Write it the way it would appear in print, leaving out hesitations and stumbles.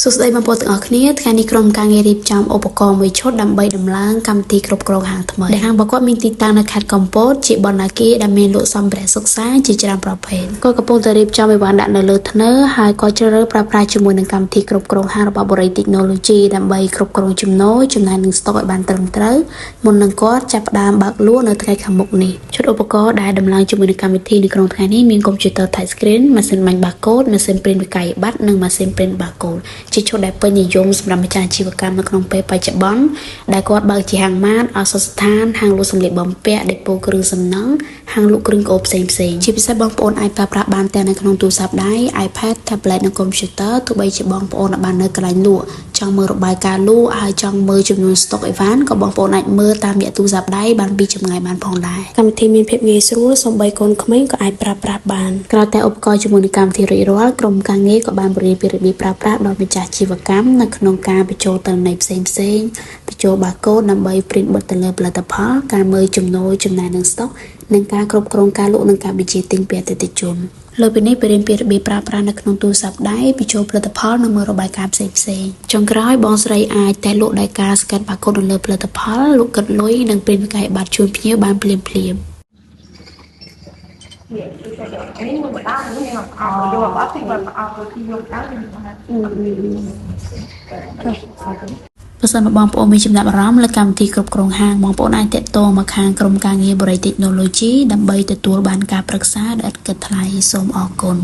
សុស្ដីបងប្អូនទាំងអស់គ្នាថ្ងៃនេះក្រុមការងាររៀបចំឧបករណ៍មួយឈុតដើម្បីដំឡើងកម្មវិធីគ្រប់គ្រងហាងថ្មីដែលហាងរបស់គាត់មានទីតាំងនៅខេត្តកំពតជាបណ្ណាគារដែលមានលក់សម្ភារៈសិក្សាជាច្រើនប្រភេទគាត់កំពុងតែរៀបចំអីវ៉ាន់ដាក់នៅលើធ្នើរហើយក៏ជ្រើសរើសប្រើប្រាស់ជាមួយនឹងកម្មវិធីគ្រប់គ្រងហាងរបស់បរិយា Technology ដើម្បីគ្រប់គ្រងចំណូលចំណាយនឹងស្តុកឲ្យបានត្រឹមត្រូវមុននឹងគាត់ចាប់ផ្ដើមបើកលក់នៅថ្ងៃខាងមុខនេះឈុតឧបករណ៍ដែលដំឡើងជាមួយនឹងកម្មវិធីនៅក្នុងថ្ងៃនេះមានកុំព្យូទ័រ Touch Screen ម៉ាស៊ីនបាញ់ Barcode ម៉ាស៊ីន Print វិក័យប័ណ្ណនិងម៉ាស៊ីន Print Barcode ជាឈុតដែលពេញនិយមសម្រាប់ម្ចាស់អាជីវកម្មនៅក្នុងពេលបច្ចុប្បន្នដែលគាត់បើកជាហាងម៉ាតអសរស្ថានហាងលក់សម្លៀកបំពាក់ដេប៉ូគ្រឿងសំណង់ហាងលក់គ្រឿងកោផ្សេងៗជាពិសេសបងប្អូនអាចប្រើប្រាស់បានទាំងនៅក្នុងទូរស័ព្ទដៃ iPad Tablet និង Computer ទោះបីជាបងប្អូនបាននៅកន្លែងលក់ចង់មើលរបាយការណ៍លក់ហើយចង់មើលចំនួនស្តុកអីវ៉ាន់ក៏បងប្អូនអាចមើលតាមរយៈទូរស័ព្ទដៃបានពីចម្ងាយបានផងដែរកម្មវិធីមានភាពងាយស្រួលសូម្បីកូនក្មេងក៏អាចប្រើប្រាស់បានក្រៅតែឧបករណ៍ជាមួយនឹងកម្មវិធីរួចរាល់ក្រុមការងារក៏បានបរិយាពីរបៀបប្រើប្រាស់ដល់ម្ចាស់អាជីវកម្មនៅក្នុងការបញ្ចូលទិន្នន័យផ្សេងៗបញ្ចូល barcode ដើម្បី print បិទទៅលើផលិតផលការមើលចំណូលចំណាយនឹងស្តុកនិងការគ្រប់គ្រងការលក់និងការបញ្ជាទិញពីអតិថិជនលើពីនេះបរិយាពីរបៀបប្រើប្រាស់នៅក្នុងទូរស័ព្ទដៃបញ្ចូលផលិតផលនិងមើលរបាយការណ៍ផ្សេងៗចុងក្រោយបងស្រីអាចតែលក់ដោយការ scan barcode នៅលើផលិតផលលក់គិតលុយនិង print វិក័យប័ណ្ណជូនភ្ញៀវបានភ្លាមៗនេះមួយបដានេះមកអត់យកអត់ទីមកអត់ទីយកដល់នេះមកបើសិនបងប្អូនមានចំណាប់អារម្មណ៍លើកម្មវិធីគ្រប់គ្រងហាងបងប្អូនអាចទាក់ទងមកខាងក្រុមការងារបរិយា Technology ដើម្បីទទួលបានការប្រឹក្សាដែលឥតគិតថ្លៃសូមអរគុណ